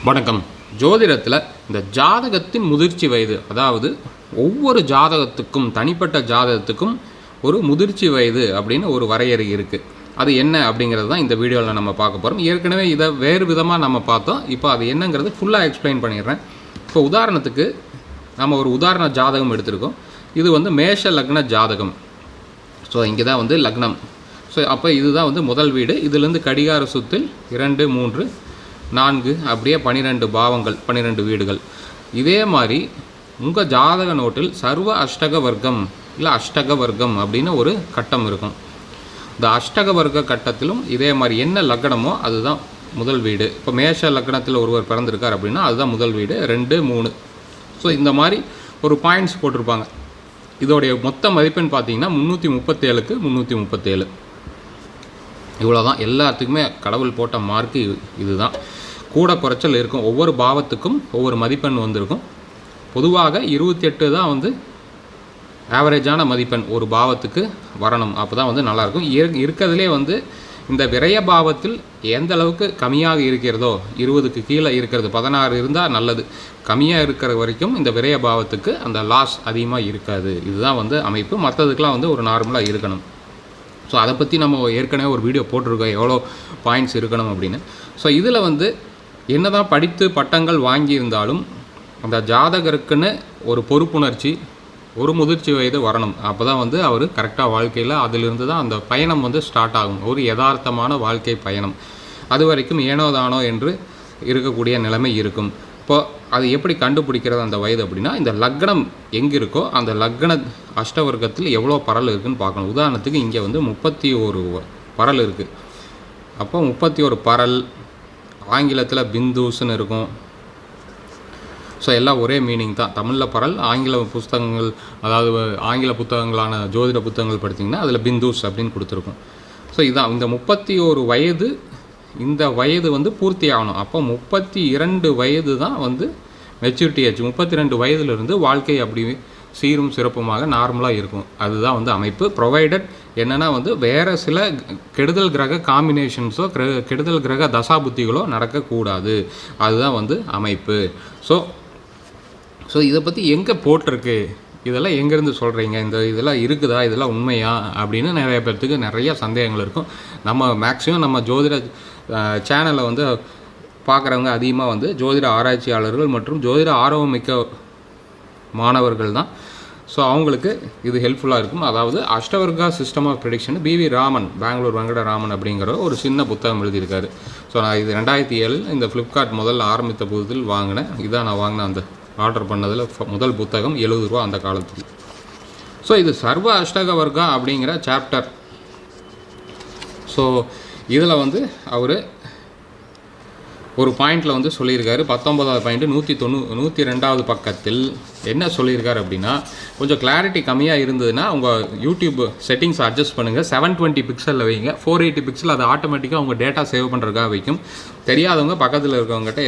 வணக்கம். ஜோதிடத்தில் இந்த ஜாதகத்தின் முதிர்ச்சி வயது, அதாவது ஒவ்வொரு ஜாதகத்துக்கும் தனிப்பட்ட ஜாதகத்துக்கும் ஒரு முதிர்ச்சி வயது அப்படின்னு ஒரு வரையறை இருக்குது. அது என்ன அப்படிங்கிறது தான் இந்த வீடியோவில் நம்ம பார்க்க போகிறோம். ஏற்கனவே இதை வேறு விதமாக நம்ம பார்த்தோம். இப்போ அது என்னங்கிறது ஃபுல்லாக எக்ஸ்பிளைன் பண்ணிடுறேன். இப்போ உதாரணத்துக்கு நம்ம ஒரு உதாரண ஜாதகம் எடுத்திருக்கோம். இது வந்து மேஷ லக்ன ஜாதகம். ஸோ இங்கே தான் வந்து லக்னம். ஸோ அப்போ இதுதான் வந்து முதல் வீடு. இதுலேருந்து கடிகார சுத்தில் 2, 3, 4 அப்படியே 12 பாவங்கள், 12 வீடுகள். இதே மாதிரி உங்கள் ஜாதக நோட்டில் சர்வ அஷ்டக வர்க்கம் இல்லை அஷ்டக வர்க்கம் அப்படின்னு ஒரு கட்டம் இருக்கும். இந்த அஷ்டக வர்க்க கட்டத்திலும் இதே மாதிரி என்ன லக்னமோ அதுதான் முதல் வீடு. இப்போ மேஷ லக்னத்தில் ஒருவர் பிறந்திருக்கார் அப்படின்னா அதுதான் முதல் வீடு, 2, 3. ஸோ இந்த மாதிரி ஒரு பாயிண்ட்ஸ் போட்டிருப்பாங்க. இதோடைய மொத்த மதிப்பெண் பார்த்தீங்கன்னா 337க்கு 337. இவ்வளோதான். எல்லாத்துக்குமே கடவுள் போட்ட மார்க்கு இதுதான். கூட குறைச்சல் இருக்கும். ஒவ்வொரு பாவத்துக்கும் ஒவ்வொரு மதிப்பெண் வந்திருக்கும். பொதுவாக 28 தான் வந்து ஆவரேஜான மதிப்பெண் ஒரு பாவத்துக்கு வரணும். அப்போ தான் வந்து நல்லாயிருக்கும். இருக்கிறதுலே வந்து இந்த விரய பாவத்தில் எந்த அளவுக்கு கம்மியாக இருக்கிறதோ, 20க்கு கீழே இருக்கிறது, 16 இருந்தால் நல்லது. கம்மியாக இருக்கிற வரைக்கும் இந்த விரய பாவத்துக்கு அந்த லாஸ் அதிகமாக இருக்காது. இதுதான் வந்து அமைப்பு. மற்றதுக்கெலாம் வந்து ஒரு நார்மலாக இருக்கணும். ஸோ அதை பற்றி நம்ம ஏற்கனவே ஒரு வீடியோ போட்டிருக்கோம், எவ்வளோ பாயிண்ட்ஸ் இருக்கணும் அப்படின்னு. ஸோ இதில் வந்து என்ன தான் படித்து பட்டங்கள் வாங்கியிருந்தாலும் அந்த ஜாதகருக்குன்னு ஒரு பொறுப்புணர்ச்சி, ஒரு முதிர்ச்சி வயது வரணும். அப்போ தான் வந்து அவர் கரெக்டாக வாழ்க்கையில் அதிலிருந்து தான் அந்த பயணம் வந்து ஸ்டார்ட் ஆகும். ஒரு யதார்த்தமான வாழ்க்கை பயணம். அது வரைக்கும் ஏனோ தானோ என்று இருக்கக்கூடிய நிலைமை இருக்கும். இப்போது அது எப்படி கண்டுபிடிக்கிறது அந்த வயது அப்படின்னா, இந்த லக்னம் எங்கே இருக்கோ அந்த லக்ன அஷ்டவர்க்கத்தில் எவ்வளோ பரல் இருக்குதுன்னு பார்க்கணும். உதாரணத்துக்கு இங்கே வந்து 31 பரல் இருக்குது. அப்போ 31 பரல், ஆங்கிலத்தில் பிந்துஸ்ன்னு இருக்கும். ஸோ எல்லாம் ஒரே மீனிங் தான். தமிழில் பரல், ஆங்கில புத்தகங்கள், அதாவது ஆங்கில புத்தகங்களான ஜோதிட புத்தகங்கள் படித்திங்கன்னா அதில் பிந்துஸ் அப்படின்னு கொடுத்துருக்கும். ஸோ இதான் இந்த 31 வயது. இந்த வயது வந்து பூர்த்தி ஆகணும். அப்போ 32 வயது தான் வந்து மெச்சூரிட்டி ஏஜ். 32 வயதிலிருந்து வாழ்க்கை அப்படி சீரும் சிறப்புமாக நார்மலாக இருக்கும். அதுதான் வந்து அமைப்பு. ப்ரொவைடட் என்னென்னா வந்து வேறு சில கெடுதல் கிரக காம்பினேஷன்ஸோ கெடுதல் கிரக தசாபுத்திகளோ நடக்கக்கூடாது. அதுதான் வந்து அமைப்பு. ஸோ இதை பற்றி எங்கே போட்டிருக்கு, இதெல்லாம் எங்கேருந்து சொல்கிறீங்க, இதெல்லாம் இருக்குதா, இதெல்லாம் உண்மையா அப்படின்னு நிறைய பேர்த்துக்கு நிறைய சந்தேகங்கள் இருக்கும். நம்ம மேக்ஸிமம் நம்ம ஜோதிட சேனலை வந்து பார்க்குறவங்க அதிகமாக வந்து ஜோதிட ஆராய்ச்சியாளர்கள் மற்றும் ஜோதிட ஆர்வமிக்க மாணவர்கள் தான். ஸோ அவங்களுக்கு இது ஹெல்ப்ஃபுல்லாக இருக்கும். அதாவது Ashtavarga system of prediction B V Raman, Bangalore Venkataraman அப்படிங்கிற ஒரு சின்ன புத்தகம் எழுதியிருக்காரு. ஸோ நான் இது 2007 இந்த ஃப்ளிப்கார்ட் முதல்ல ஆரம்பித்த புதுதில் வாங்கினேன். இதான் நான் வாங்கினேன். அந்த ஆர்டர் பண்ணதில் முதல் புத்தகம் ₹70 அந்த காலத்துக்கு. ஸோ இது சர்வ அஷ்டக வர்க்கா அப்படிங்கிற சாப்டர். ஸோ இதில் வந்து அவர் ஒரு பாயிண்டில் வந்து சொல்லியிருக்காரு. 19வது பாயிண்ட்டு 102வது பக்கத்தில் என்ன சொல்லியிருக்காரு அப்படின்னா, கொஞ்சம் கிளாரிட்டி கம்மியாக இருந்ததுன்னா உங்கள் யூடியூப் செட்டிங்ஸ் அட்ஜஸ்ட் பண்ணுங்கள். 720 பிக்சலில் வைங்க. 480 பிக்சல் அது ஆட்டோமேட்டிக்காக உங்கள் டேட்டா சேவ் பண்ணுறதுக்காக வைக்கும். தெரியாதவங்க பக்கத்தில் இருக்கவங்ககிட்ட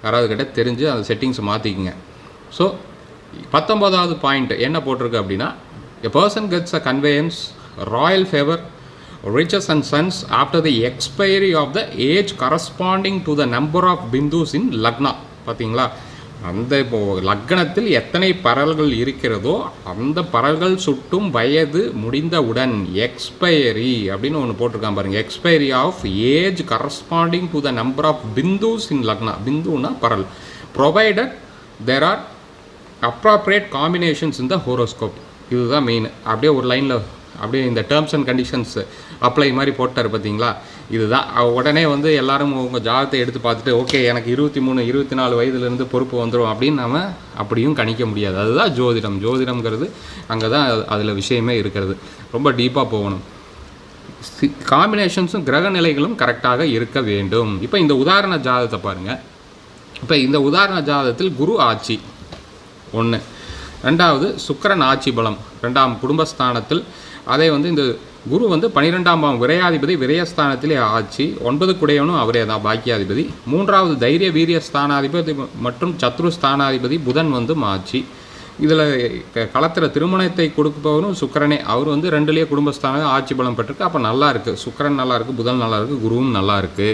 யாராவது கிட்ட தெரிஞ்சு அந்த செட்டிங்ஸை மாற்றிக்குங்க. ஸோ 19வது பாயிண்ட் என்ன போட்டிருக்கு அப்படின்னா, a person gets a conveyance Royal favour riches and sons after the expiry of the age corresponding to the number of bindus in lagna. பார்த்தீங்களா, அந்த இப்போ லக்னத்தில் எத்தனை பரல்கள் இருக்கிறதோ அந்த பரல்கள் சுட்டும் வயது முடிந்தவுடன் எக்ஸ்பைரி அப்படின்னு ஒன்று போட்டிருக்கான் பாருங்கள். Expiry of age corresponding to the number of bindus in lagna. பிந்துனா பரல். Provided there are appropriate combinations in the horoscope. இதுதான் மெயின். அப்படியே ஒரு லைனில் அப்படியே இந்த டேர்ம்ஸ் அண்ட் கண்டிஷன்ஸ் அப்ளை மாதிரி போட்டார் பார்த்தீங்களா. இதுதான் உடனே வந்து எல்லோரும் உங்கள் ஜாதகத்தை எடுத்து பார்த்துட்டு ஓகே எனக்கு 23, 24 வயதுலேருந்து பொறுப்பு வந்துடும் அப்படின்னு நம்ம அப்படியும் கணிக்க முடியாது. அதுதான் ஜோதிடம். ஜோதிடம்ங்கிறது அங்கே தான் அதில் விஷயமே இருக்கிறது. ரொம்ப டீப்பாக போகணும். காம்பினேஷன்ஸும் கிரக நிலைகளும் கரெக்டாக இருக்க வேண்டும். இப்போ இந்த உதாரண ஜாதகத்தை பாருங்கள். இப்போ இந்த உதாரண ஜாதகத்தில் குரு ஆட்சி 1, 2வது சுக்கிரன் ஆட்சி பலம் 2ஆம் குடும்பஸ்தானத்தில். அதே வந்து இந்த குரு வந்து 12ஆம் விரையாதிபதி, விரயஸ்தானத்திலே ஆட்சி. 9 குடையவனும் அவரே தான், பாக்கியாதிபதி. 3வது தைரிய வீரிய ஸ்தானாதிபதி மற்றும் சத்ரு ஸ்தானாதிபதி புதன் வந்து ஆட்சி. இதில் களத்தில் திருமணத்தை கொடுப்பவரும் சுக்கிரனே. அவர் வந்து 2லேயே குடும்பஸ்தானம் ஆட்சி பலம் பெற்றிருக்கு. அப்போ நல்லா இருக்குது. சுக்கிரன் நல்லா இருக்குது, புதன் நல்லா இருக்குது, குருவும் நல்லா இருக்குது.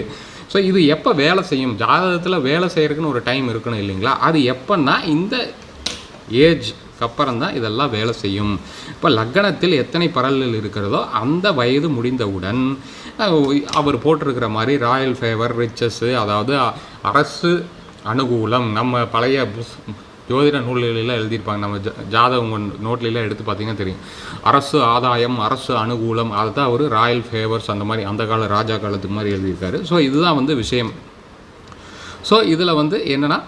ஸோ இது எப்போ வேலை செய்யும், ஜாதகத்தில் வேலை செய்கிறதுக்குன்னு ஒரு டைம் இருக்கணும் இல்லைங்களா, அது எப்போன்னா இந்த ஏஜ்க்கு அப்புறம் தான் இதெல்லாம் வேலை செய்யும். இப்போ லக்னத்தில் எத்தனை பரல்கள் இருக்கிறதோ அந்த வயது முடிந்தவுடன் அவர் போட்டிருக்கிற மாதிரி ராயல் ஃபேவர், ரிச்சஸ்ஸு, அதாவது அரசு அனுகூலம், நம்ம பழைய ஜோதிட நூல்களெல்லாம் எழுதியிருப்பாங்க, நம்ம ஜாதகம் நோட்லாம் எடுத்து பார்த்தீங்கன்னா தெரியும், அரசு ஆதாயம், அரசு அனுகூலம், அதை தான் அவர் ராயல் ஃபேவர்ஸ் அந்த மாதிரி அந்த கால ராஜா காலத்துக்கு மாதிரி எழுதியிருக்காரு. ஸோ இதுதான் வந்து விஷயம். ஸோ இதில் வந்து என்னென்னா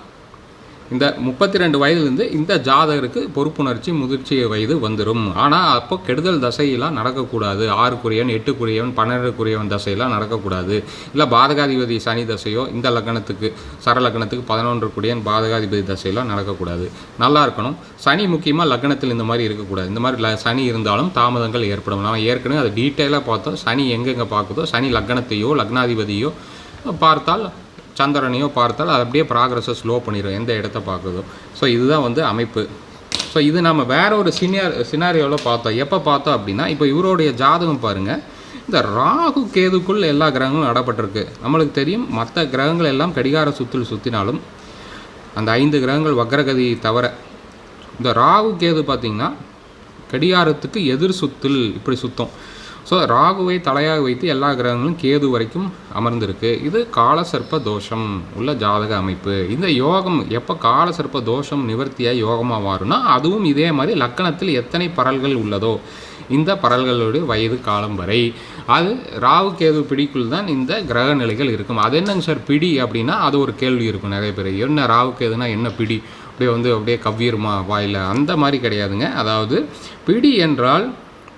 இந்த 32 வயதுலேருந்து இந்த ஜாதகருக்கு பொறுப்புணர்ச்சி முதிர்ச்சி வயது வந்துடும். ஆனால் அப்போ கெடுதல் தசையெல்லாம் நடக்கக்கூடாது. 6க்குரியவன் 8க்குரியவன் 12க்குரியவன் தசையெல்லாம் நடக்கக்கூடாது. இல்லை பாதகாதிபதி சனி தசையோ இந்த லக்னத்துக்கு சரலக்னத்துக்கு 11க்குரியவன் பாதகாதிபதி தசையெல்லாம் நடக்கக்கூடாது. நல்லா இருக்கணும். சனி முக்கியமாக லக்னத்தில் இந்த மாதிரி இருக்கக்கூடாது. இந்த மாதிரி சனி இருந்தாலும் தாமதங்கள் ஏற்படும். நம்ம ஏற்கனவே அதை டீட்டெயிலாக பார்த்தோம். சனி எங்கெங்கே பார்க்குதோ, சனி லக்னத்தையோ லக்னாதிபதியோ பார்த்தால், சந்திரனையோ பார்த்தால் அது அப்படியே ப்ராக்ரஸை ஸ்லோ பண்ணிடும் எந்த இடத்த பார்க்குதோ. ஸோ இதுதான் வந்து அமைப்பு. ஸோ இது நம்ம வேற ஒரு சினாரியோவில் பார்த்தோம். எப்போ பார்த்தோம் அப்படின்னா, இப்போ இவருடைய ஜாதகம் பாருங்கள், இந்த ராகு கேதுக்குள் எல்லா கிரகங்களும் நடப்பட்டிருக்கு. நம்மளுக்கு தெரியும் மற்ற கிரகங்கள் எல்லாம் கடிகார சுற்றில் சுற்றினாலும் அந்த 5 கிரகங்கள் வக்ரகதி தவிர இந்த ராகு கேது பார்த்திங்கன்னா கடிகாரத்துக்கு எதிர் சுற்றில் இப்படி சுத்தம். ஸோ ராகுவை தலையாக வைத்து எல்லா கிரகங்களும் கேது வரைக்கும் அமர்ந்திருக்கு. இது காலசர்ப்ப தோஷம் உள்ள ஜாதக அமைப்பு. இந்த யோகம் எப்போ காலசர்ப்ப தோஷம் நிவர்த்தியாக யோகமாக மாறும்னா, அதுவும் இதே மாதிரி லக்கணத்தில் எத்தனை பரல்கள் உள்ளதோ இந்த பரல்களுடைய வயது காலம் வரை அது ராகு கேது பிடிக்குள் தான் இந்த கிரக நிலைகள் இருக்கும். அது என்னங்க சார் பிடி அப்படின்னா, அது ஒரு கேள்வி இருக்கும் நிறைய பேர். என்ன ராகு கேதுனா என்ன பிடி, அப்படியே கவ்விருமா வாயில், அந்த மாதிரி கிடையாதுங்க. அதாவது பிடி என்றால்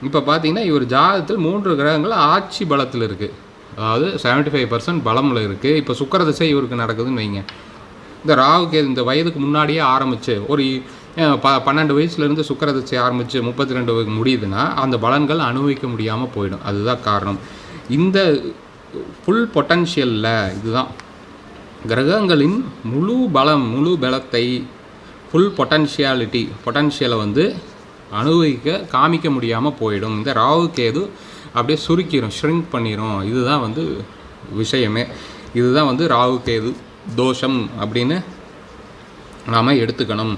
இப்போ பார்த்தீங்கன்னா இவர் ஜாதகத்தில் 3 கிரகங்கள் ஆட்சி பலத்தில் இருக்குது. அதாவது 75% பலமில் இருக்குது. இப்போ சுக்கிர திசை இவருக்கு நடக்குதுன்னு வைங்க. இந்த ராகு கேது இந்த வயதுக்கு முன்னாடியே ஆரம்பித்து ஒரு 12 வயசுலேருந்து சுக்கிர திசை ஆரம்பித்து 32 வயது முடியுதுன்னா அந்த பலன்கள் அனுபவிக்க முடியாமல் போயிடும். அதுதான் காரணம். இந்த ஃபுல் பொட்டன்ஷியலில் இதுதான் கிரகங்களின் முழு பலத்தை ஃபுல் பொட்டன்ஷியலை வந்து அனுபவிக்க காமிக்க முடியாமல் போயிடும். இந்த ராகு கேது அப்படியே சுருக்கிடும், ஷ்ரிங்க் பண்ணிடும். இதுதான் வந்து விஷயமே. இதுதான் வந்து ராகு கேது தோஷம் அப்படின்னு நாம் எடுத்துக்கணும்.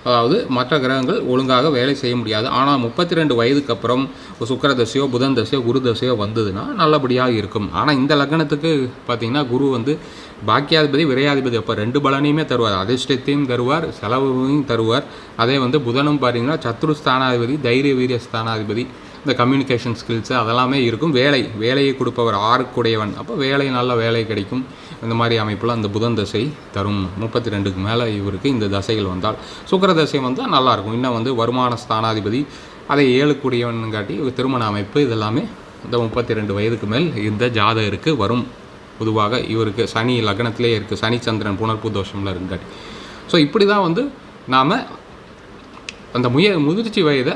அதாவது மற்ற கிரகங்கள் ஒழுங்காக வேலை செய்ய முடியாது. ஆனால் 32 வயதுக்கு அப்புறம் சுக்கிர தசையோ புதன் தசையோ குரு தசையோ வந்ததுன்னா நல்லபடியாக இருக்கும். ஆனால் இந்த லக்னத்துக்கு பார்த்திங்கன்னா குரு வந்து பாக்கியாதிபதி விரையாதிபதி, அப்போ 2 பலனையுமே தருவார். அதிர்ஷ்டத்தையும் தருவார், செலவையும் தருவார். அதே வந்து புதனும் பார்த்தீங்கன்னா சத்ரு ஸ்தானாதிபதி, தைரிய வீரிய ஸ்தானாதிபதி, இந்த கம்யூனிகேஷன் ஸ்கில்ஸு அதெல்லாமே இருக்கும். வேலையை கொடுப்பவர் 6க்குடையவன், அப்போ நல்ல வேலை கிடைக்கும். இந்த மாதிரி அமைப்பில் அந்த புதன் தசை தரும். 32க்கு மேலே இவருக்கு இந்த தசைகள் வந்தால், சுக்கிர தசை வந்தால் நல்லாயிருக்கும். இன்னும் வந்து வருமான ஸ்தானாதிபதி அதை 7க்குடையவன் காட்டி திருமண அமைப்பு இதெல்லாமே இந்த 32 வயதுக்கு மேல் இந்த ஜாதகருக்கு வரும். பொதுவாக இவருக்கு சனி லக்னத்திலே இருக்குது, சனி சந்திரன் புணர்ப்பு தோஷமில் இருக்காட்டி. ஸோ இப்படி தான் வந்து நாம் அந்த முதிர்ச்சி வயதை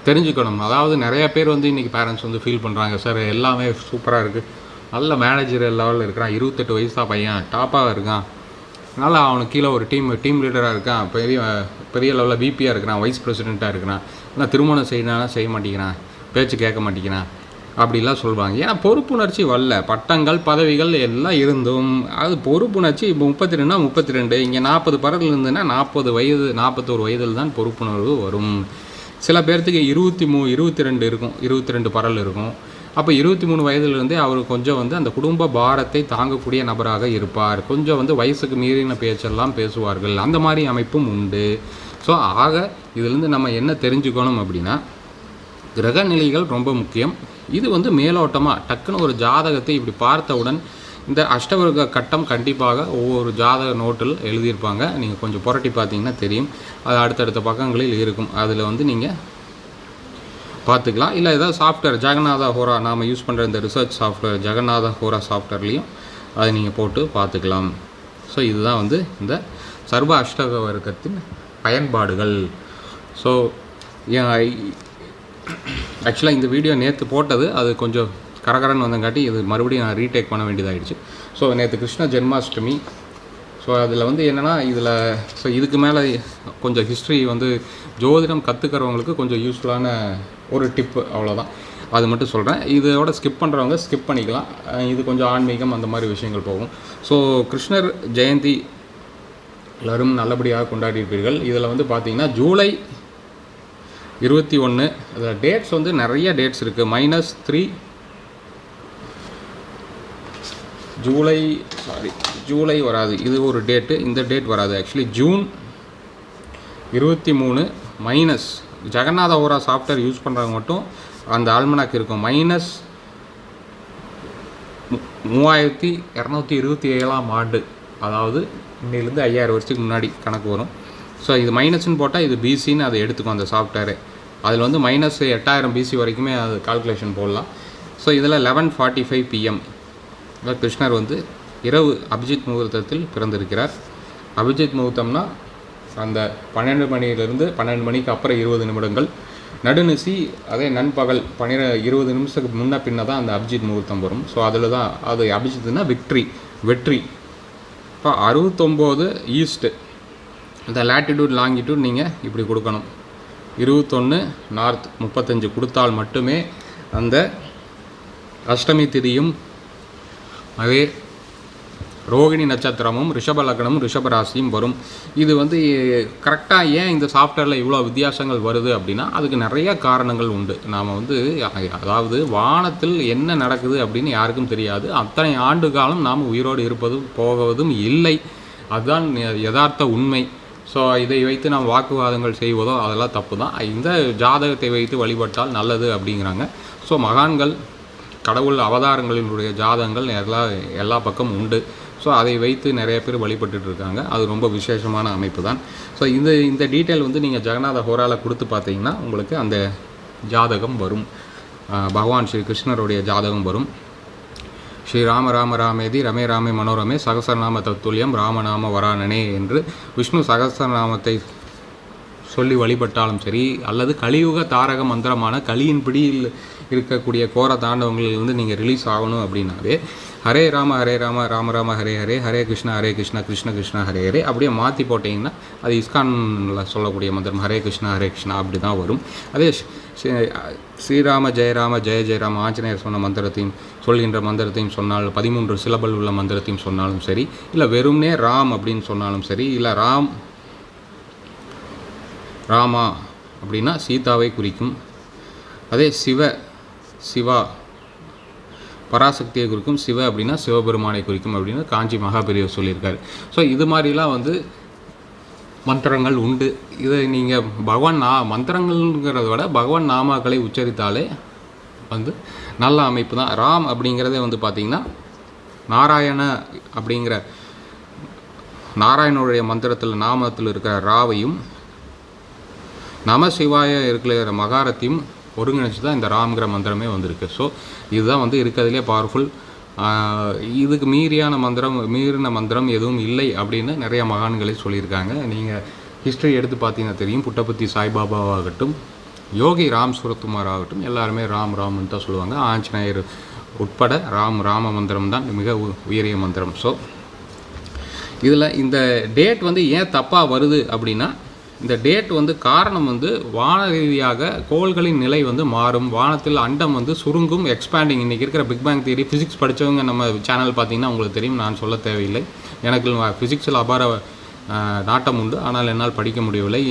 தெரிஞ்சுக்கணும். அதாவது நிறைய பேர் வந்து இன்றைக்கி பேரண்ட்ஸ் வந்து ஃபீல் பண்ணுறாங்க, சார் எல்லாமே சூப்பராக இருக்குது, நல்ல மேனேஜர் லெவலில் இருக்கிறான், 28 வயசா பையன், டாப்பாக இருக்கான், நல்லா அவனுக்கு கீழே ஒரு டீம் லீடராக இருக்கான், பெரிய லெவலில் பிபியாக இருக்கிறான், வைஸ் பிரசிடெண்ட்டாக இருக்கிறான், ஆனால் திருமணம் செய்ய மாட்டேங்கிறான், பேச்சு கேட்க மாட்டேங்கிறான் அப்படிலாம் சொல்லுவாங்க. ஏன்னா பொறுப்புணர்ச்சி வரல. பட்டங்கள் பதவிகள் எல்லாம் இருந்தும் அது பொறுப்புணர்ச்சி இப்போ 32 இங்கே 40 பரல் இருந்ததுன்னா 41 வயதில் தான் பொறுப்புணர்வு வரும். சில பேர்த்துக்கு 22 இருக்கும், 22 பரல் இருக்கும். அப்போ 23 வயதிலிருந்தே அவர் கொஞ்சம் வந்து அந்த குடும்ப பாரத்தை தாங்கக்கூடிய நபராக இருப்பார். கொஞ்சம் வந்து வயசுக்கு மீறின பேச்செல்லாம் பேசுவார்கள். அந்த மாதிரி அமைப்பும் உண்டு. ஸோ ஆக இதிலேருந்து நம்ம என்ன தெரிஞ்சுக்கணும் அப்படின்னா, கிரக நிலைகள் ரொம்ப முக்கியம். இது வந்து மேலோட்டமாக டக்குன்னு ஒரு ஜாதகத்தை இப்படி பார்த்தவுடன் இந்த அஷ்டவர்க்க கட்டம் கண்டிப்பாக ஒவ்வொரு ஜாதக நோட்டில் எழுதியிருப்பாங்க. நீங்கள் கொஞ்சம் புரட்டி பார்த்தீங்கன்னா தெரியும். அது அடுத்தடுத்த பக்கங்களில் இருக்கும். அதில் வந்து நீங்கள் பார்த்துக்கலாம். இல்லை ஏதாவது சாஃப்ட்வேர் ஜெகநாத ஹோரா நாம் யூஸ் பண்ணுற இந்த ரிசர்ச் சாஃப்ட்வேர் ஜெகநாத ஹோரா சாஃப்ட்வேர்லேயும் அதை நீங்கள் போட்டு பார்த்துக்கலாம். ஸோ இதுதான் வந்து இந்த சர்வ அஷ்டக வர்க்கத்தின் பயன்பாடுகள். ஸோ ஆக்சுவலாக இந்த வீடியோ நேற்று போட்டது அது கொஞ்சம் கரகரன்னு வந்தங்காட்டி இது மறுபடியும் நான் ரீடேக் பண்ண வேண்டியதாகிடுச்சு. ஸோ நேற்று கிருஷ்ண ஜென்மாஷ்டமி. ஸோ அதில் வந்து என்னென்னா இதுக்கு மேலே கொஞ்சம் ஹிஸ்ட்ரி வந்து ஜோதிடம் கற்றுக்கிறவங்களுக்கு கொஞ்சம் யூஸ்ஃபுல்லான ஒரு டிப்பு, அவ்வளோதான். அது மட்டும் சொல்கிறேன். இதோட ஸ்கிப் பண்ணுறவங்க ஸ்கிப் பண்ணிக்கலாம். இது கொஞ்சம் ஆன்மீகம் அந்த மாதிரி விஷயங்கள் போகும். ஸோ கிருஷ்ணர் ஜெயந்தி எல்லோரும் நல்லபடியாக கொண்டாடியிருப்பீர்கள். இதில் வந்து பார்த்திங்கன்னா ஜூலை 21 அதில் டேட்ஸ் வந்து நிறைய டேட்ஸ் இருக்குது. -3 ஜூலை வராது, இது ஒரு டேட்டு. இந்த டேட் வராது actually. June 23 minus Jagannatha Hora software use பண்ணுறவங்க மட்டும் அந்த ஆல்மனாக் இருக்கும். -3227ஆம் ஆண்டு, அதாவது இன்னிலேருந்து 5000 வருஷத்துக்கு முன்னாடி கணக்கு வரும். ஸோ இது மைனஸ்ன்னு போட்டால் இது பிசின்னு அதை எடுத்துக்கும் அந்த சாஃப்ட்வேரு. அதில் வந்து -8000 பிசி வரைக்குமே அது கால்குலேஷன் போடலாம். ஸோ இதில் 11:45 PM கிருஷ்ணர் வந்து இரவு அபிஜித் முகூர்த்தத்தில் பிறந்திருக்கிறார். அபிஜித் முகூர்த்தம்னா அந்த 12 மணியிலிருந்து 12 மணிக்கு அப்புறம் 20 நிமிடங்கள், நடுநிசி அதே நண்பகல் 20 நிமிஷத்துக்கு முன்ன பின்ன தான் அந்த அபிஜித் முகூர்த்தம் வரும். ஸோ அதில் தான் அது அபிஜித்னா வெற்றி. இப்போ 69 ஈஸ்ட்டு இந்த லேட்டிடியூட் லாங்கிடியூட் நீங்கள் இப்படி கொடுக்கணும். 21 நார்த் 35 கொடுத்தால் மட்டுமே அந்த அஷ்டமி திதியும் அதே ரோகிணி நட்சத்திரமும் ரிஷப லக்னமும் ரிஷப ராசியும் வரும். இது வந்து கரெக்டாக ஏன் இந்த சாஃப்ட்வேரில் இவ்வளோ வித்தியாசங்கள் வருது அப்படின்னா அதுக்கு நிறைய காரணங்கள் உண்டு. நாம் வந்து அதாவது வானத்தில் என்ன நடக்குது அப்படின்னு யாருக்கும் தெரியாது. அத்தனை ஆண்டு காலம் நாம் உயிரோடு இருப்பதும் போவதும் இல்லை. அதுதான் யதார்த்த உண்மை. ஸோ இதை வைத்து நாம் வாக்குவாதங்கள் செய்வதோ அதெல்லாம் தப்பு தான். இந்த ஜாதகத்தை வைத்து வழிபட்டால் நல்லது அப்படிங்கிறாங்க. ஸோ மகான்கள் கடவுள் அவதாரங்களினுடைய ஜாதகங்கள் எல்லா பக்கமும் உண்டு. ஸோ அதை வைத்து நிறைய பேர் வழிபட்டுட்டு இருக்காங்க. அது ரொம்ப விசேஷமான அமைப்பு தான். ஸோ இந்த டீட்டெயில் வந்து நீங்கள் ஜெகநாத ஹோராவில் கொடுத்து பார்த்தீங்கன்னா உங்களுக்கு அந்த ஜாதகம் வரும். பகவான் ஸ்ரீ கிருஷ்ணருடைய ஜாதகம் வரும். ஸ்ரீ ராம ராம ராமேதி ரமே ராமே மனோரமே சகசரநாம தத்துல்யம் ராமநாம வரானனே என்று விஷ்ணு சகசரநாமத்தை சொல்லி வழிபட்டாலும் சரி, அல்லது கலியுக தாரக மந்திரமான கலியின் பிடியில் இருக்கக்கூடிய கோர தாண்டவங்களிலிருந்து நீங்கள் ரிலீஸ் ஆகணும் அப்படின்னாவே ஹரே ராம ராம ராம ஹரே ஹரே ஹரே கிருஷ்ணா கிருஷ்ண கிருஷ்ணா ஹரே ஹரே அப்படியே மாற்றி போட்டிங்கன்னா அது இஸ்கானில் சொல்லக்கூடிய மந்திரம் ஹரே கிருஷ்ணா அப்படி தான் வரும். அதே ஸ்ரீராம ஜெயராம ஜெய ஜெயராம ஆஞ்சநேயர் சொன்ன மந்திரத்தையும் சொல்கின்ற மந்திரத்தையும் சொன்னால் 13 சிலபல் உள்ள மந்திரத்தையும் சொன்னாலும் சரி, இல்லை வெறும்னே ராம் அப்படின்னு சொன்னாலும் சரி, இல்லை ராமா அப்படின்னா சீதாவை குறிக்கும். அதே சிவா பராசக்தியை குறிக்கும். சிவ அப்படின்னா சிவபெருமானை குறிக்கும் அப்படின்னு காஞ்சி மகாபெரியவர் சொல்லியிருக்காரு. ஸோ இது மாதிரிலாம் வந்து மந்திரங்கள் உண்டு. இதை நீங்கள் மந்திரங்கள்ங்கிறத விட பகவான் நாமாக்களை உச்சரித்தாலே வந்து நல்ல அமைப்பு தான். ராம் அப்படிங்கிறதே வந்து பார்த்திங்கன்னா நாராயணனுடைய மந்திரத்தில் நாமத்தில் இருக்கிற ராவையும் நம சிவாய இருக்கிற மகாரத்தையும் ஒருங்கிணைச்சு தான் இந்த ராம்ங்கிற மந்திரமே வந்திருக்கு. ஸோ இதுதான் வந்து இருக்கிறதுலே பவர்ஃபுல். இதுக்கு மீறின மந்திரம் எதுவும் இல்லை அப்படின்னு நிறைய மகான்களே சொல்லியிருக்காங்க. நீங்கள் ஹிஸ்ட்ரி எடுத்து பார்த்தீங்கன்னா தெரியும். புட்டபர்த்தி சாய்பாபாவாகட்டும், யோகி ராம் சுரத்குமார் ஆகட்டும், எல்லாருமே ராம்னு தான் சொல்லுவாங்க. ஆஞ்சநேயர் உட்பட ராம மந்திரம் தான் மிக உயரிய மந்திரம். ஸோ இதில் இந்த டேட் வந்து ஏன் தப்பாக வருது அப்படின்னா, இந்த டேட் வந்து காரணம் வந்து வான ரீதியாக கோள்களின் நிலை வந்து மாறும். வானத்தில் அண்டம் வந்து சுருங்கும், எக்ஸ்பேண்டிங். இன்றைக்கி இருக்கிற பிக் பேங் தியரி ஃபிசிக்ஸ் படித்தவங்க நம்ம சேனல் பார்த்திங்கன்னா உங்களுக்கு தெரியும், நான் சொல்ல தேவையில்லை. எனக்கு ஃபிசிக்ஸில் அபார நாட்டம் உண்டு, ஆனால் என்னால் படிக்க முடியவில்லை.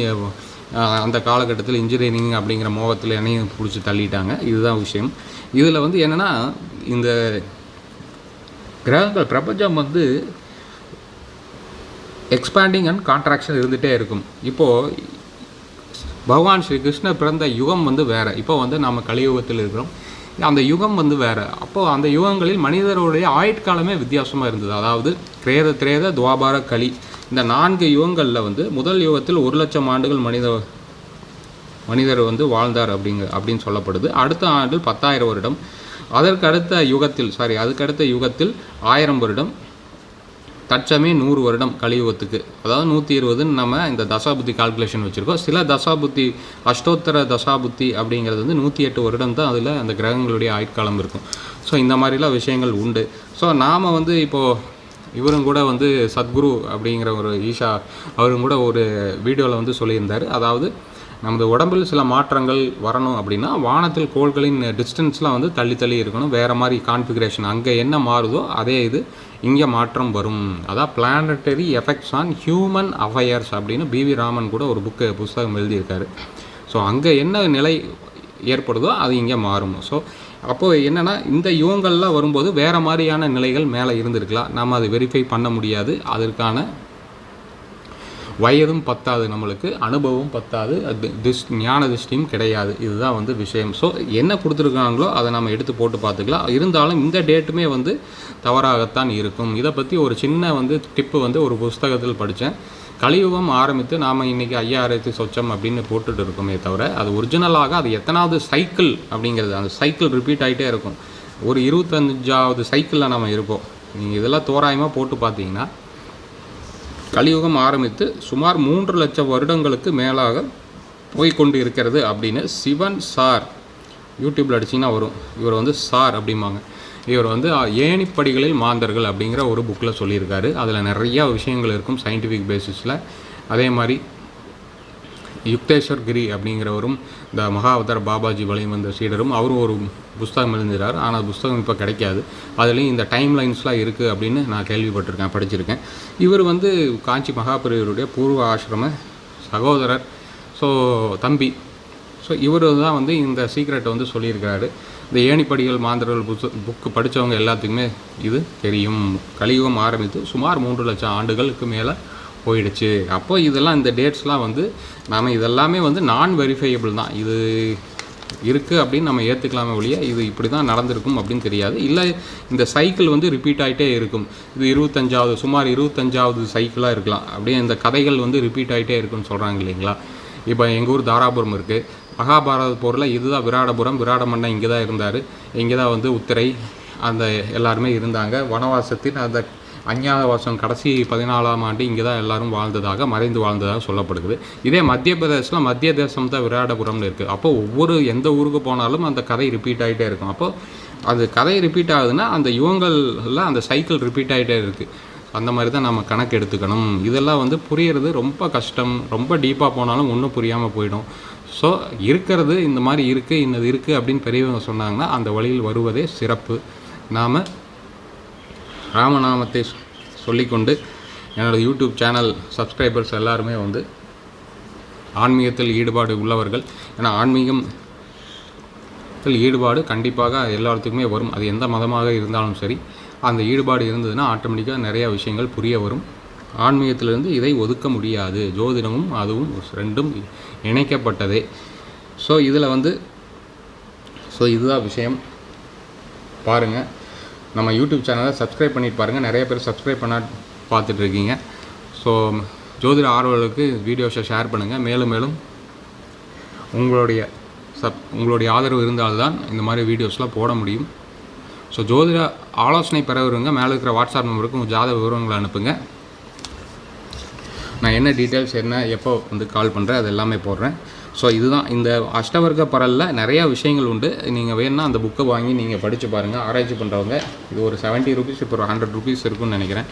அந்த காலகட்டத்தில் இன்ஜினியரிங் அப்படிங்கிற மோகத்தில் என்னையும் பிடிச்சி தள்ளிட்டாங்க. இதுதான் விஷயம். இதில் வந்து என்னென்னா, இந்த கிரகங்கள் பிரபஞ்சம் வந்து எக்ஸ்பேண்டிங் அண்ட் கான்ட்ராக்ஷன் இருந்துகிட்டே இருக்கும். இப்போது பகவான் ஸ்ரீ கிருஷ்ணர் பிறந்த யுகம் வந்து வேறு. இப்போ வந்து நம்ம கலியுகத்தில் இருக்கிறோம். அந்த யுகம் வந்து வேறு. அப்போது அந்த யுகங்களில் மனிதருடைய ஆயுட்காலமே வித்தியாசமாக இருந்தது. அதாவது திரேத துவாபார கலி, இந்த 4 யுகங்களில் வந்து முதல் யுகத்தில் 1,00,000 ஆண்டுகள் மனிதர் வந்து வாழ்ந்தார் அப்படின்னு சொல்லப்படுது. அடுத்த ஆண்டு 10,000 வருடம். அதுக்கடுத்த யுகத்தில் 1000 வருடம். தற்சமயம் 100 வருடம் கலியுகத்துக்கு. அதாவது 120ன்னு நம்ம இந்த தசாபுத்தி கால்குலேஷன் வச்சுருக்கோம். சில தசாபுத்தி அஷ்டோத்தர தசாபுத்தி அப்படிங்கிறது வந்து 108 வருடம் தான் அதில் அந்த கிரகங்களுடைய ஆயுட்காலம் இருக்கும். ஸோ இந்த மாதிரிலாம் விஷயங்கள் உண்டு. ஸோ நாம் வந்து இப்போது இவரும் கூட வந்து சத்குரு அப்படிங்கிற ஒரு ஈஷா அவரும் கூட ஒரு வீடியோவில் வந்து சொல்லியிருந்தார். அதாவது நமது உடம்பில் சில மாற்றங்கள் வரணும் அப்படின்னா வானத்தில் கோள்களின் டிஸ்டன்ஸ்லாம் வந்து தள்ளி தள்ளி இருக்கணும். வேறு மாதிரி கான்ஃபிகரேஷன் அங்கே என்ன மாறுதோ அதே இது இங்கே மாற்றம் வரும். அதான் planetary effects on human affairs அப்படின்னு பிவி ராமன் கூட ஒரு புஸ்தகம் எழுதியிருக்காரு. ஸோ அங்கே என்ன நிலை ஏற்படுதோ அது இங்கே மாறும். ஸோ அப்போது என்னென்னா இந்த யுகங்கள்லாம் வரும்போது வேறு மாதிரியான நிலைகள் மேலே இருந்திருக்கலாம். நம்ம அதை வெரிஃபை பண்ண முடியாது. அதற்கான வயதும் பத்தாது, நம்மளுக்கு அனுபவம் பத்தாது, ஞான திருஷ்டியும் கிடையாது. இதுதான் வந்து விஷயம். ஸோ என்ன கொடுத்துருக்காங்களோ அதை நம்ம எடுத்து போட்டு பார்த்துக்கலாம். இருந்தாலும் இந்த டேட்டுமே வந்து தவறாகத்தான் இருக்கும். இதை பற்றி ஒரு சின்ன வந்து டிப்பு வந்து ஒரு புஸ்தகத்தில் படித்தேன். கலியுகம் ஆரம்பித்து நாம் இன்றைக்கி 5000 சொச்சம் அப்படின்னு போட்டுட்டு இருக்கோமே தவிர அது ஒரிஜினலாக அது எத்தனாவது சைக்கிள் அப்படிங்கிறது, அந்த சைக்கிள் ரிப்பீட் ஆகிட்டே இருக்கும். ஒரு 25வது சைக்கிளில் நம்ம இருப்போம். நீங்கள் இதெல்லாம் தோராயமாக போட்டு பார்த்தீங்கன்னா கலியுகம் ஆரம்பித்து சுமார் 3 லட்சம் வருடங்களுக்கு மேலாக போய்கொண்டு இருக்கிறது அப்படின்னு சிவன் சார் யூடியூப்பில் அடிச்சிங்கன்னா வரும். இவர் வந்து சார் அப்படிம்பாங்க. இவர் வந்து ஏணிப்படிகளில் மாந்தர்கள் அப்படிங்கிற ஒரு புக்கில் சொல்லியிருக்காரு. அதில் நிறையா விஷயங்கள் இருக்கும் சயின்டிஃபிக் பேசிஸில். அதே மாதிரி யுக்தேஸ்வர் கிரி அப்படிங்கிறவரும் இந்த மகாவதார் பாபாஜி வழியும் வந்த சீடரும் அவரும் ஒரு புஸ்தகம் எழுதுகிறார். ஆனால் புஸ்தகம் இப்போ கிடைக்காது. அதுலேயும் இந்த டைம் லைன்ஸ்லாம் இருக்குது அப்படின்னு நான் கேள்விப்பட்டிருக்கேன், படிச்சிருக்கேன். இவர் வந்து காஞ்சி மகாபெரியவருடைய பூர்வ ஆசிரம சகோதரர், ஸோ தம்பி. ஸோ இவர் தான் வந்து இந்த சீக்ரெட்டை வந்து சொல்லியிருக்கிறாரு. இந்த ஏணிப்படிகள் மாந்தர்கள் புக்கு படித்தவங்க எல்லாத்துக்குமே இது தெரியும். கலியுகம் ஆரம்பித்து சுமார் 3 லட்சம் ஆண்டுகளுக்கு மேலே போயிடுச்சு. அப்போ இதெல்லாம் இந்த டேட்ஸ்லாம் வந்து நாம் இதெல்லாமே வந்து நான் வெரிஃபையபிள் தான். இது இருக்குது அப்படின்னு நம்ம ஏற்றுக்கலாமே ஒழிய இது இப்படி தான் நடந்திருக்கும் அப்படின்னு தெரியாது. இல்லை இந்த சைக்கிள் வந்து ரிப்பீட் ஆகிட்டே இருக்கும். இது சுமார் 25வது சைக்கிளாக இருக்கலாம். அப்படியே இந்த கதைகள் வந்து ரிப்பீட் ஆகிட்டே இருக்குன்னு சொல்கிறாங்க இல்லைங்களா. இப்போ எங்கள் ஊர் தாராபுரம் இருக்குது. மகாபாரத போரில் இதுதான் விராடபுரம். விராட மன்னன் இங்கே தான் இருந்தார். இங்கே தான் வந்து உத்திரை அந்த எல்லாருமே இருந்தாங்க. வனவாசத்தின் அந்த அஞ்ஞாதவாசம் கடைசி 14ஆம் ஆண்டு இங்கே தான் எல்லோரும் மறைந்து வாழ்ந்ததாக சொல்லப்படுது. இதே மத்திய பிரதேசத்தில் மத்திய தேசம் தான் விராடபுரம்னு இருக்குது. அப்போது எந்த ஊருக்கு போனாலும் அந்த கதை ரிப்பீட் ஆகிட்டே இருக்கும். அப்போது அது கதை ரிப்பீட் ஆகுதுன்னா அந்த யுகங்களில் அந்த சைக்கிள் ரிப்பீட் ஆகிட்டே இருக்குது. அந்த மாதிரி தான் நம்ம கணக்கு எடுத்துக்கணும். இதெல்லாம் வந்து புரியறது ரொம்ப கஷ்டம். ரொம்ப டீப்பாக போனாலும் ஒன்றும் புரியாமல் போயிடும். ஸோ இருக்கிறது இந்த மாதிரி இருக்குது, இன்னது இருக்குது அப்படின்னு பெரியவங்க சொன்னாங்கன்னா அந்த வழியில் வருவதே சிறப்பு. நாம் ராமநாமத்தை சொல்லிக்கொண்டு என்னோடய யூடியூப் சேனல் சப்ஸ்கிரைபர்ஸ் எல்லாருமே வந்து ஆன்மீகத்தில் ஈடுபாடு உள்ளவர்கள். ஏன்னா ஆன்மீகத்தில் ஈடுபாடு கண்டிப்பாக எல்லாத்துக்குமே வரும். அது எந்த மதமாக இருந்தாலும் சரி, அந்த ஈடுபாடு இருந்ததுன்னா ஆட்டோமேட்டிக்காக நிறையா விஷயங்கள் புரிய வரும். ஆன்மீகத்திலிருந்து இதை ஒதுக்க முடியாது. ஜோதிடமும் அதுவும் ரெண்டும் இணைக்கப்பட்டதே. ஸோ இதில் வந்து இதுதான் விஷயம். பாருங்கள், நம்ம யூடியூப் சேனலை சப்ஸ்கிரைப் பண்ணிட்டு பாருங்கள். நிறைய பேர் சப்ஸ்கிரைப் பண்ண பார்த்துட்ருக்கீங்க. ஸோ ஜோதிட ஆர்வலர்களுக்கு வீடியோஸை ஷேர் பண்ணுங்கள். மேலும் மேலும் உங்களுடைய ஆதரவு இருந்தால்தான் இந்த மாதிரி வீடியோஸ்லாம் போட முடியும். ஸோ ஜோதிட ஆலோசனை பெற விரும்புங்க. மேலே இருக்கிற வாட்ஸ்அப் நம்பருக்கு உங்கள் ஜாதக விவரங்களை அனுப்புங்க. நான் என்ன டீட்டெயில்ஸ் எப்போ வந்து கால் பண்ணுறேன் அது எல்லாமே போடுறேன். ஸோ இதுதான் இந்த அஷ்டவர்க்க பரலில் நிறையா விஷயங்கள் உண்டு. நீங்கள் வேணுன்னா அந்த புக்கை வாங்கி நீங்கள் படித்து பாருங்கள். ஆராய்ச்சி பண்ணுறவங்க இது ஒரு 70 ரூபீஸ், இப்போ ஒரு 100 ரூபீஸ் இருக்குன்னு நினைக்கிறேன்.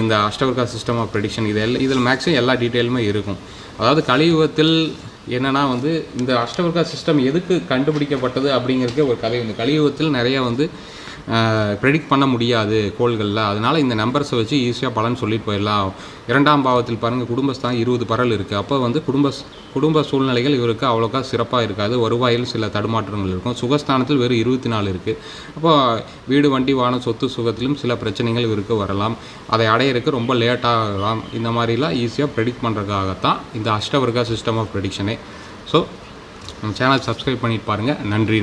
இந்த அஷ்டவர்க்கா சிஸ்டம் ஆஃப் ப்ரெடிக்ஷன் இதில் மேக்ஸிமம் எல்லா டீட்டெயிலுமே இருக்கும். அதாவது கலியுகத்தில் என்னென்னா வந்து இந்த அஷ்டவர்க்கா சிஸ்டம் எதுக்கு கண்டுபிடிக்கப்பட்டது அப்படிங்கிறதுக்கு ஒரு கதை. இந்த கலியுகத்தில் நிறையா வந்து ப்ரெடிக்ட் பண்ண முடியாது கோள்களில். அதனால் இந்த நம்பர்ஸை வச்சு ஈஸியாக பலன் சொல்லிட்டு போயிடலாம். 2ஆம் பாவத்தில் பாருங்கள், குடும்பஸ்தான் 20 பரல் இருக்குது. அப்போ வந்து குடும்ப சூழ்நிலைகள் இவருக்கு அவ்வளோக்கா சிறப்பாக இருக்காது. வருவாயில் சில தடுமாற்றங்கள் இருக்கும். சுகஸ்தானத்தில் வெறும் 24 இருக்குது. அப்போ வீடு, வண்டி, வானம், சொத்து, சுகத்திலும் சில பிரச்சனைகள் இவருக்கு வரலாம். அதை அடையிறதுக்கு ரொம்ப லேட்டாகலாம். இந்த மாதிரிலாம் ஈஸியாக ப்ரெடிக்ட் பண்ணுறதுக்காகத்தான் இந்த அஷ்டவர்க்கா சிஸ்டம் ஆஃப் ப்ரெடிக்ஷனே. ஸோ நம்ம சேனல் சப்ஸ்கிரைப் பண்ணிட்டு பாருங்கள். நன்றி.